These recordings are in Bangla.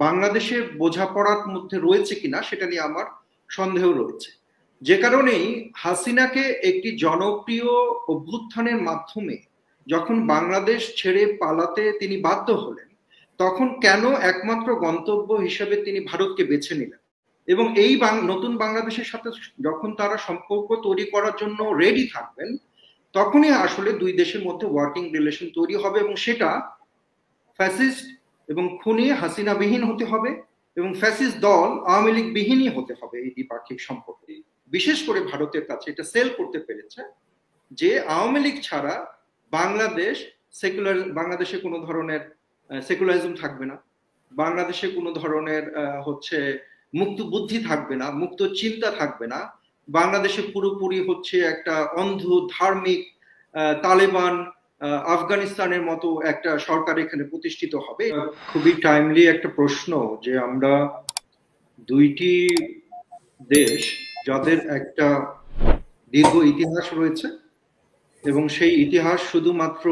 বাংলাদেশের বোঝাপড়ার মধ্যে রয়েছে কিনা সেটা নিয়ে আমার সন্দেহ রয়েছে। যে কারণেই হাসিনাকে একটি জনপ্রিয় অভ্যুত্থানের মাধ্যমে যখন বাংলাদেশ ছেড়ে পালাতে তিনি বাধ্য হলেন, তখন কেন একমাত্র গন্তব্য হিসেবে তিনি ভারতকে বেছে নিলেন এবং এই নতুন বাংলাদেশের সাথে যখন তারা সম্পর্ক তৈরি করার জন্য রেডি থাকবেন, তখনই আসলে দুই দেশের মধ্যে ওয়ার্কিং রিলেশন তৈরি হবে এবং সেটা ফ্যাসিস্ট এবং খুনি হাসিনা বিহীন হতে হবে এবং ফ্যাসিস্ট দল আওয়ামী লীগ বিহীনই হতে হবে। এই দ্বিপাক্ষিক সম্পর্ক বিশেষ করে ভারতের কাছে এটা সেল করতে পেরেছে যে আওয়ামী লীগ ছাড়া বাংলাদেশে কোনো ধরনের সেকুলারিজম থাকবে না, বাংলাদেশে কোনো ধরনের মুক্ত বুদ্ধি থাকবে না, মুক্ত চিন্তা থাকবে না, বাংলাদেশে পুরোপুরি একটা অন্ধ ধার্মিক তালেবান আফগানিস্তানের মতো একটা সরকার এখানে প্রতিষ্ঠিত হবে। খুবই টাইমলি একটা প্রশ্ন যে আমরা দুইটি দেশ যাদের একটা দীর্ঘ ইতিহাস রয়েছে এবং সেই ইতিহাস শুধুমাত্র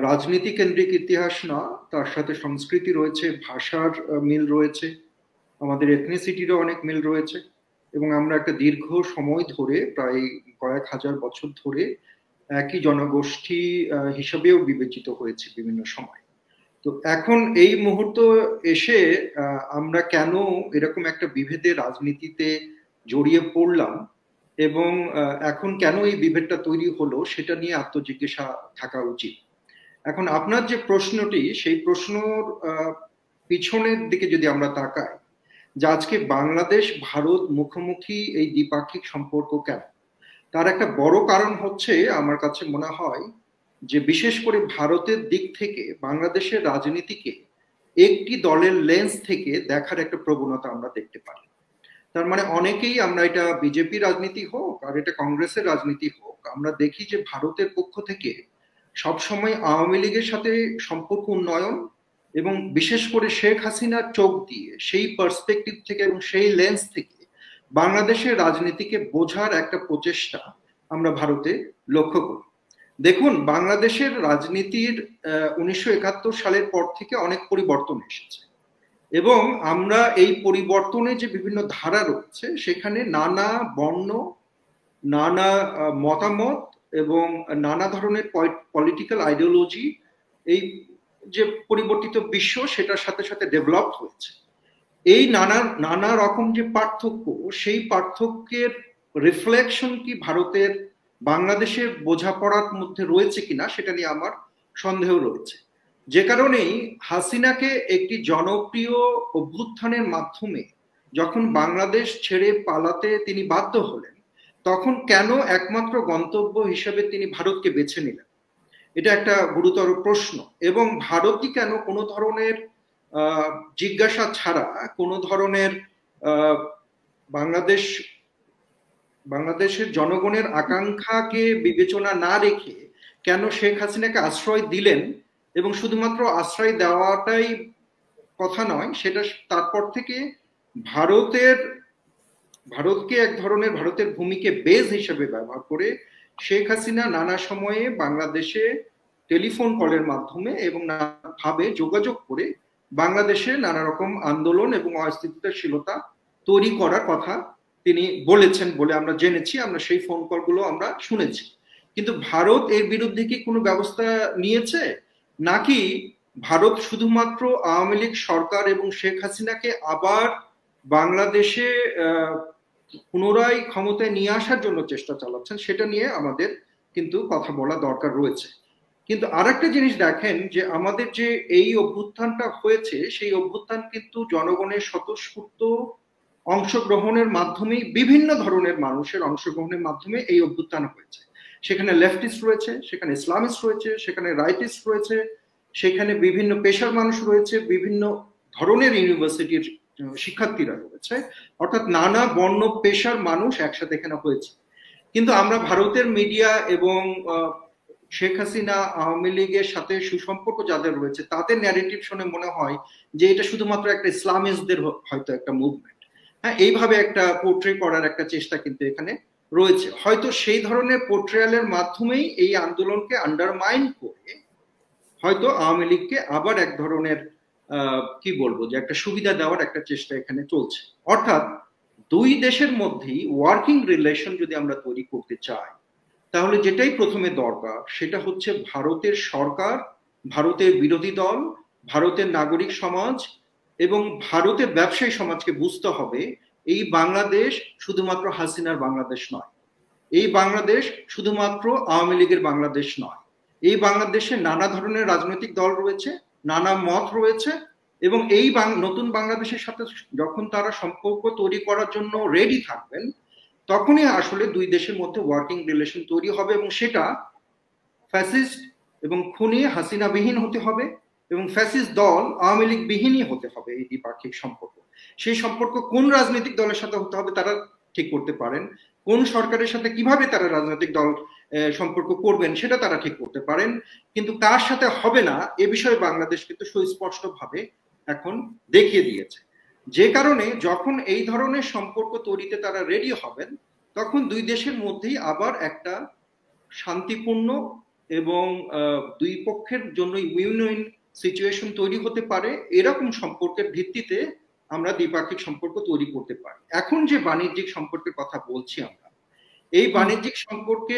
রাজনীতি কেন্দ্রিক ইতিহাস না, তার সাথে সংস্কৃতি রয়েছে, ভাষার মিল রয়েছে, আমাদের এথনিসিটিরও অনেক মিল রয়েছে এবং আমরা একটা দীর্ঘ সময় ধরে প্রায় কয়েক হাজার বছর ধরে একই জনগোষ্ঠী হিসেবেও বিবেচিত হয়েছে বিভিন্ন সময়। তো এখন এই মুহূর্ত এসে আমরা কেন এরকম একটা বিভেদের রাজনীতিতে জড়িয়ে পড়লাম এবং এখন কেন এই বিভেদটা তৈরি হলো সেটা নিয়ে আত্মজিজ্ঞাসা থাকা উচিত। এখন আপনার যে প্রশ্নটি, সেই প্রশ্নর পিছনের দিকে যদি আমরা তাকাই যে আজকে বাংলাদেশ ভারত মুখোমুখি এই দ্বিপাক্ষিক সম্পর্ক কেন, তার একটা বড় কারণ হচ্ছে আমার কাছে মনে হয় যে বিশেষ করে ভারতের দিক থেকে বাংলাদেশের রাজনীতিকে একটি দলের লেন্স থেকে দেখার একটা প্রবণতা আমরা দেখতে পাই। তার মানে অনেকেই আমরা, এটা বিজেপি রাজনীতি হোক আর এটা কংগ্রেসের রাজনীতি হোক, আমরা দেখি যে ভারতের পক্ষ থেকে সবসময় আওয়ামী লীগের সাথে সম্পর্ক উন্নয়ন এবং বিশেষ করে শেখ হাসিনার চোখ দিয়ে সেই পার্সপেক্টিভ থেকে এবং সেই লেন্স থেকে বাংলাদেশের রাজনীতিকে বোঝার একটা প্রচেষ্টা আমরা ভারতে লক্ষ্য করি। দেখুন, বাংলাদেশের রাজনীতির 1971 সালের পর থেকে অনেক পরিবর্তন এসেছে এবং আমরা এই পরিবর্তনে যে বিভিন্ন ধারা রয়েছে সেখানে নানা বর্ণ, নানা মতামত এবং নানা ধরনের পলিটিক্যাল আইডিওলজি, এই যে পরিবর্তিত বিশ্ব সেটার সাথে সাথে ডেভেলপ হয়েছে। এই নানা রকম যে পার্থক্য, সেই পার্থক্যের রিফ্লেকশন কি ভারতের বাংলাদেশের বোঝাপড়ার মধ্যে রয়েছে কিনা সেটা নিয়ে আমার সন্দেহ রয়েছে। যে কারণেই হাসিনাকে একটি জনপ্রিয় অভ্যুত্থানের মাধ্যমে যখন বাংলাদেশ ছেড়ে পালাতে তিনি বাধ্য হলেন, তখন কেন একমাত্র গন্তব্য হিসেবে তিনি ভারতকে বেছে নিলেন, এটা একটা গুরুতর প্রশ্ন। এবং ভারতই কেন কোনো ধরনের জিজ্ঞাসা ছাড়া, কোনো ধরনের বাংলাদেশের জনগণের আকাঙ্ক্ষাকে বিবেচনা না রেখে কেন শেখ হাসিনাকে আশ্রয় দিলেন, এবং শুধুমাত্র আশ্রয় দেওয়াটাই কথা নয়, সেটা তারপর থেকে ভারতকে এক ধরনের, ভারতের ভূমিকে বেজ হিসেবে ব্যবহার করে শেখ হাসিনা নানা সময়ে বাংলাদেশে টেলিফোন কলের মাধ্যমে এবং নানাভাবে যোগাযোগ করে বাংলাদেশে নানা রকম আন্দোলন এবং অস্থিতিশীলতা তৈরি করার কথা তিনি বলেছেন বলে আমরা জেনেছি, আমরা সেই ফোন কলগুলো আমরা শুনেছি। কিন্তু ভারত এর বিরুদ্ধে কি কোনো ব্যবস্থা নিয়েছে, নাকি ভারত শুধুমাত্র আওয়ামী লীগ সরকার এবং শেখ হাসিনাকে আবার বাংলাদেশে পুনরায় ক্ষমতায় নিয়ে আসার জন্য চেষ্টা চালাচ্ছেন, সেটা নিয়ে আমাদের কিন্তু কথা বলা দরকার রয়েছে। কিন্তু আরেকটা জিনিস দেখেন যে আমাদের যে এই অভ্যুত্থানটা হয়েছে, সেই অভ্যুত্থান কিন্তু জনগণের স্বতঃস্ফূর্ত অংশগ্রহণের মাধ্যমেই, বিভিন্ন ধরনের মানুষের অংশগ্রহণের মাধ্যমে এই অভ্যুত্থান হয়েছে। সেখানে লেফটিস্ট রয়েছে, সেখানে ইসলামিস্ট রয়েছে, সেখানে রাইটিস্ট রয়েছে, সেখানে বিভিন্ন পেশার মানুষ রয়েছে, বিভিন্ন ধরনের ইউনিভার্সিটির শিক্ষার্থীরা রয়েছে, অর্থাৎ নানা বর্ণ পেশার মানুষ একসাথে এখানে হয়েছে। কিন্তু আমরা ভারতের মিডিয়া এবং শেখ হাসিনা আওয়ামী লীগের সাথে সুসম্পর্ক যাদের রয়েছে তাদের ন্যারেটিভ শুনে মনে হয় যে এটা শুধুমাত্র একটা ইসলামিস্টদের হয়তো একটা মুভমেন্ট, হ্যাঁ, এইভাবে একটা পোর্ট্রে করার একটা চেষ্টা কিন্তু এখানে রয়েছে। হয়তো সেই ধরনের পোর্ট্রেয়ালের মাধ্যমেই এই আন্দোলনকে আন্ডারমাইন করে হয়তো আওয়ামী লীগকে আবার এক ধরনের কি বলবো, যে একটা সুবিধা দেওয়ার একটা চেষ্টা এখানে চলছে। অর্থাৎ দুই দেশের মধ্যেই ওয়ার্কিং রিলেশন যদি আমরা তৈরি করতে চাই, তাহলে যেটাই প্রথমে দরকার সেটা হচ্ছে ভারতের সরকার, ভারতের বিরোধী দল, ভারতের নাগরিক সমাজ এবং ভারতের ব্যবসায়ী সমাজকে বুঝতে হবে এই বাংলাদেশ শুধুমাত্র হাসিনার বাংলাদেশ নয়, এই বাংলাদেশ শুধুমাত্র আওয়ামী লীগের বাংলাদেশ নয়, এই বাংলাদেশে নানা ধরনের রাজনৈতিক দল রয়েছে, নানা মত রয়েছে, এবং এই নতুন বাংলাদেশের সাথে যখন তারা সম্পর্ক তৈরি করার জন্য রেডি থাকবেন, তখনই আসলে দুই দেশের মধ্যে ওয়ার্কিং রিলেশন তৈরি হবে, এবং সেটা ফ্যাসিস্ট এবং খুনি হাসিনা বিহীন হতে হবে, এবং ফ্যাসিস্ট দল আওয়ামী লীগ বিহীনই হতে হবে। এই দ্বিপাক্ষিক সম্পর্ক, সেই সম্পর্ক কোন রাজনৈতিক দলের সাথে হতে হবে তারা ঠিক করতে পারেন, কোন সরকারের সাথে কিভাবে তারা রাজনৈতিক দল সম্পর্ক করবেন সেটা তারা ঠিক করতে পারেন, কিন্তু কার সাথে হবে না এ বিষয়ে বাংলাদেশ কিন্তু সুস্পষ্ট ভাবে এখন দেখিয়ে দিয়েছে। যে কারণে যখন এই ধরনের সম্পর্ক তৈরিতে তারা রেডি হবেন, তখন দুই দেশের মধ্যেই আবার একটা শান্তিপূর্ণ এবং দুই পক্ষের জন্য উইন উইন সিচুয়েশন তৈরি হতে পারে। এরকম সম্পর্কের ভিত্তিতে আমরা দ্বিপাক্ষিক সম্পর্ক তৈরি করতে পারি। এখন যে বাণিজ্যিক সম্পর্কের কথা বলছি আমরা, এই বাণিজ্যিক সম্পর্কে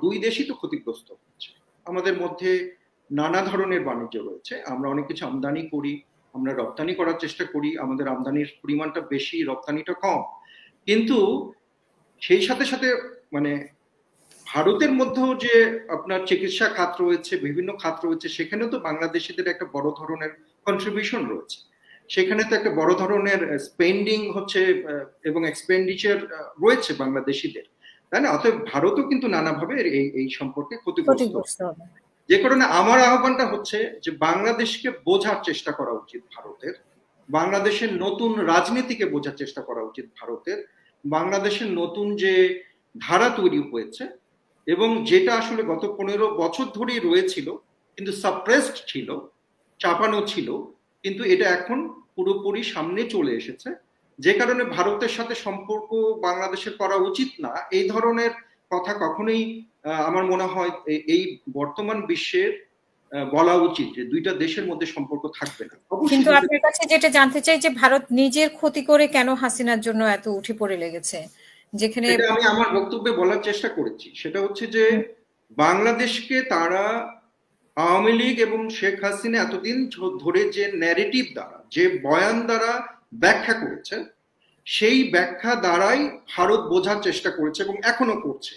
দুই দেশই তো ক্ষতিগ্রস্ত হচ্ছে। আমাদের মধ্যে নানা ধরনের বাণিজ্য রয়েছে, আমরা অনেক কিছু আমদানি করি, আমরা রপ্তানি করার চেষ্টা করি, আমাদের আমদানির পরিমাণটা বেশি, রপ্তানিটা কম, কিন্তু সেই সাথে সাথে মানে ভারতের মধ্যেও যে আপনার চিকিৎসা খাত রয়েছে, বিভিন্ন খাত রয়েছে, সেখানেও তো বাংলাদেশিদের একটা বড় ধরনের কন্ট্রিবিউশন রয়েছে, সেখানে তো একটা বড় ধরনের স্পেন্ডিং হচ্ছে এবং এক্সপেন্ডিচার রয়েছে বাংলাদেশিদের, তাই না? অতএব ভারতও কিন্তু নানাভাবে এই সম্পর্কে ক্ষতিগ্রস্ত। যে কারণে আমার আহ্বানটা হচ্ছে যে বাংলাদেশকে বোঝার চেষ্টা করা উচিত ভারতের, বাংলাদেশের নতুন রাজনীতিকে বোঝার চেষ্টা করা উচিত ভারতের, বাংলাদেশের নতুন যে ধারা তৈরি হয়েছে এবং যেটা আসলে গত 15 বছর ধরেই রয়েছিল কিন্তু সাপ্রেসড ছিল, চাপানো ছিল, কিন্তু এটা এখন পুরোপুরি সামনে চলে এসেছে। যে কারণে ভারতের সাথে সম্পর্ক বাংলাদেশের করা উচিত না, এই ধরনের কথা কখনোই আমার মনে হয় এই বর্তমান বিশ্বের বলা উচিত যে দুইটা দেশের মধ্যে সম্পর্ক থাকবে না। কিন্তু আপনার কাছে যেটা জানতে চাই যে ভারত নিজের ক্ষতি করে কেন হাসিনার জন্য এত উঠে পড়ে লেগেছে, যেখানে আমি আমার বক্তব্যে বলার চেষ্টা করেছি, সেটা হচ্ছে যে বাংলাদেশকে তারা আওয়ামী লীগ এবং শেখ হাসিনা এতদিন ধরে যে ন্যারেটিভ দ্বারা, যে বয়ান দ্বারা ব্যাখ্যা করেছে, সেই ব্যাখ্যা দ্বারাই ভারত বোঝার চেষ্টা করেছে এবং এখনো করছে।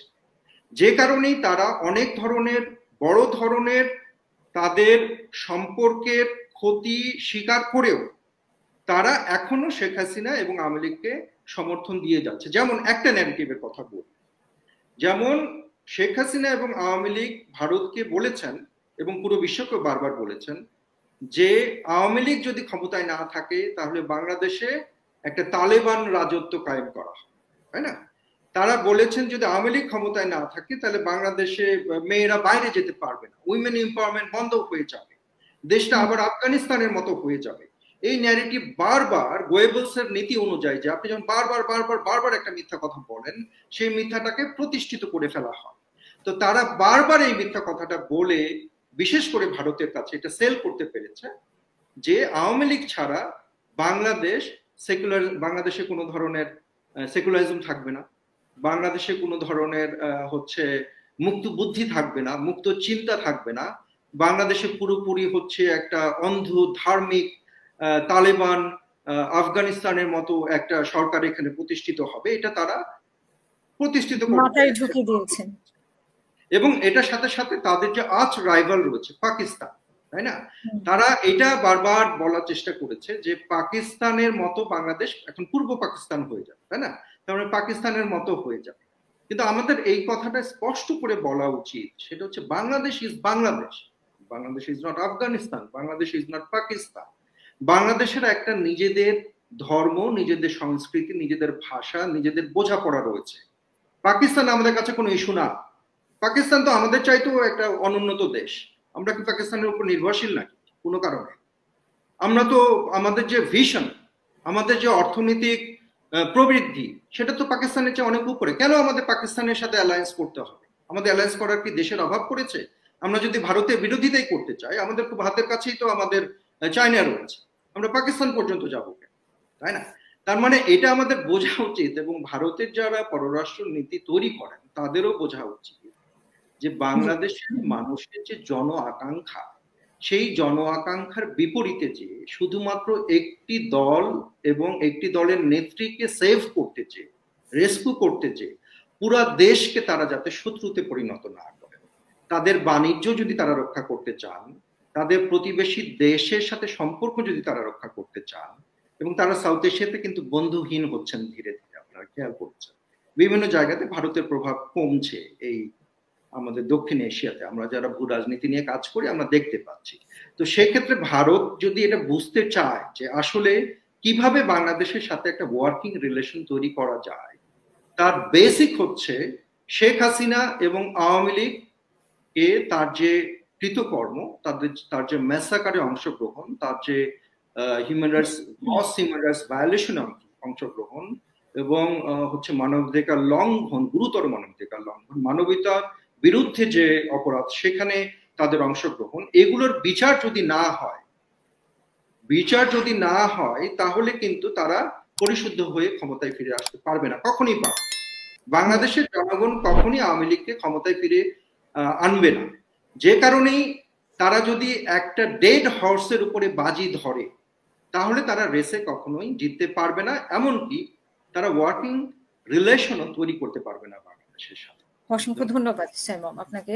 যে কারণেই তারা অনেক ধরনের বড় ধরনের তাদের সম্পর্কের ক্ষতি স্বীকার করেও তারা এখনো শেখ হাসিনা এবং আওয়ামী লীগকে সমর্থন দিয়ে যাচ্ছে। যেমন একটা ন্যারেটিভের কথা বলি, যেমন শেখ হাসিনা এবং আওয়ামী লীগ ভারতকে বলেছেন এবং পুরো বিশ্বকে বারবার বলেছেন যে আওয়ামী লীগ যদি ক্ষমতায় না থাকে তাহলে বাংলাদেশে একটা তালেবান রাজত্ব কায়েম করা হয়, তাই না? তারা বলেছেন যদি আওয়ামী লীগ ক্ষমতায় না থাকে তাহলে বাংলাদেশে মেয়েরা বাইরে যেতে পারবে না, উইমেন এম্পাওয়ারমেন্ট বন্ধ হয়ে যাবে, দেশটা আবার আফগানিস্তানের মতো হয়ে যাবে। এই ন্যারেটিভ বারবার গোয়েবলসের নীতি অনুযায়ী, যে আপনি যখন বারবার বারবার বারবার একটা মিথ্যা কথা বলেন, সেই মিথ্যাটাকে প্রতিষ্ঠিত করে ফেলা হয়। তো তারা বারবার এই মিথ্যা কথাটা বলে বিশেষ করে ভারতের কাছে এটা সেল করতে পেরেছে যে আওয়ামী লীগ ছাড়া বাংলাদেশ সেকুলার, বাংলাদেশে কোনো ধরনের সেকুলারিজম থাকবে না, বাংলাদেশে কোনো ধরনের হচ্ছে মুক্ত বুদ্ধি থাকবে না, মুক্ত চিন্তা থাকবে না, বাংলাদেশে পুরোপুরি হচ্ছে একটা অন্ধ ধার্মিক তালেবান আফগানিস্তানের মতো একটা সরকার এখানে প্রতিষ্ঠিত হবে, এটা তারা প্রতিষ্ঠিত মাথায় ঢুকিয়ে দিয়েছেন। এবং এটার সাথে সাথে তাদের যে আর্চ রাইভাল রয়েছে পাকিস্তান, তাই না, তারা এটা বারবার বলার চেষ্টা করেছে যে পাকিস্তানের মতো বাংলাদেশ এখন পূর্ব পাকিস্তান হয়ে যাবে, তাই না, তার মানে পাকিস্তানের মতো হয়ে যাবে। কিন্তু আমাদের এই কথাটা স্পষ্ট করে বলা উচিত, সেটা হচ্ছে Bangladesh is Bangladesh, Bangladesh is not Afghanistan, Bangladesh is not Pakistan. বাংলাদেশের একটা নিজেদের ধর্ম, নিজেদের সংস্কৃতি, নিজেদের ভাষা, নিজেদের বোঝাপড়া রয়েছে। পাকিস্তান আমাদের কাছে কোনো ইস্যু না, পাকিস্তান তো আমাদের চাইতেও একটা অনুন্নত দেশ, আমরা কি পাকিস্তানের উপর নির্ভরশীল নাকি কোনো কারণে? আমরা তো আমাদের যে ভিশন, আমাদের যে অর্থনৈতিক প্রবৃদ্ধি, সেটা তো পাকিস্তানের চেয়ে অনেক উপরে। কেন আমাদের পাকিস্তানের সাথে অ্যালায়েন্স করতে হবে? আমাদের অ্যালায়েন্স করার কি দেশের অভাব পড়েছে? আমরা যদি ভারতের বিরোধিতাই করতে চাই, আমাদের খুব হাতের কাছেই তো আমাদের চায়না রয়েছে, আমরা পাকিস্তান পর্যন্ত যাবো কেন, তাই না? তার মানে এটা আমাদের বোঝা উচিত, এবং ভারতের যারা পররাষ্ট্র নীতি তৈরি করেন তাদেরও বোঝা উচিত যে জি। বাংলাদেশের মানুষের যে জন আকাঙ্ক্ষা, সেই জন আকাঙ্ক্ষার বিপরীতে যে শুধুমাত্র একটি দল এবং একটি দলের নেত্রীকে সেভ করতে চেয়ে, রেস্কিউ করতে চেয়ে পুরা দেশকে তারা যাতে শত্রুতে পরিণত না করে, তাদের বাণিজ্য যদি তারা রক্ষা করতে চান, তাদের প্রতিবেশী দেশের সাথে সম্পর্ক যদি তারা রক্ষা করতে চান, এবং তারা সাউথ এশিয়াতে কিন্তু বন্ধুহীন হচ্ছেন ধীরে ধীরে, আপনারা খেয়াল করছেন বিভিন্ন জায়গাতে ভারতের প্রভাব কমছে। এই আমাদের দক্ষিণ এশিয়াতে আমরা যারা ভূ রাজনীতি নিয়ে কাজ করি আমরা দেখতে পাচ্ছি। তো সেক্ষেত্রে ভারত যদি এটা বুঝতে চায় যে আসলে কিভাবে বাংলাদেশের সাথে একটা ওয়ার্কিং রিলেশন তৈরি করা যায়, তার বেসিক হচ্ছে শেখ হাসিনা এবং আওয়ামী লীগ এ তার যে কৃতকর্ম, তার যে ম্যাসাকারে অংশগ্রহণ, তার যে human rights, gross human rights ভায়োলেশনে অংশগ্রহণ, এবং হচ্ছে মানবাধিকার লঙ্ঘন, গুরুতর মানবাধিকার লঙ্ঘন, মানবতার বিরুদ্ধে যে অপরাধ সেখানে তাদের অংশগ্রহণ, এগুলোর বিচার যদি না হয় তাহলে কিন্তু তারা পরিশুদ্ধ হয়ে ক্ষমতায় ফিরে আসতে পারবে না, কখনই পারবে। বাংলাদেশের জনগণ কখনই আওয়ামী লীগকে ক্ষমতায় ফিরে আনবে না। যে কারণেই তারা যদি একটা ডেড হর্সের উপরে বাজি ধরে তাহলে তারা রেসে কখনোই জিততে পারবে না, এমনকি তারা ওয়ার্কিং রিলেশনও তৈরি করতে পারবে না বাংলাদেশের সাথে। অসংখ্য ধন্যবাদ সাইমম আপনাকে।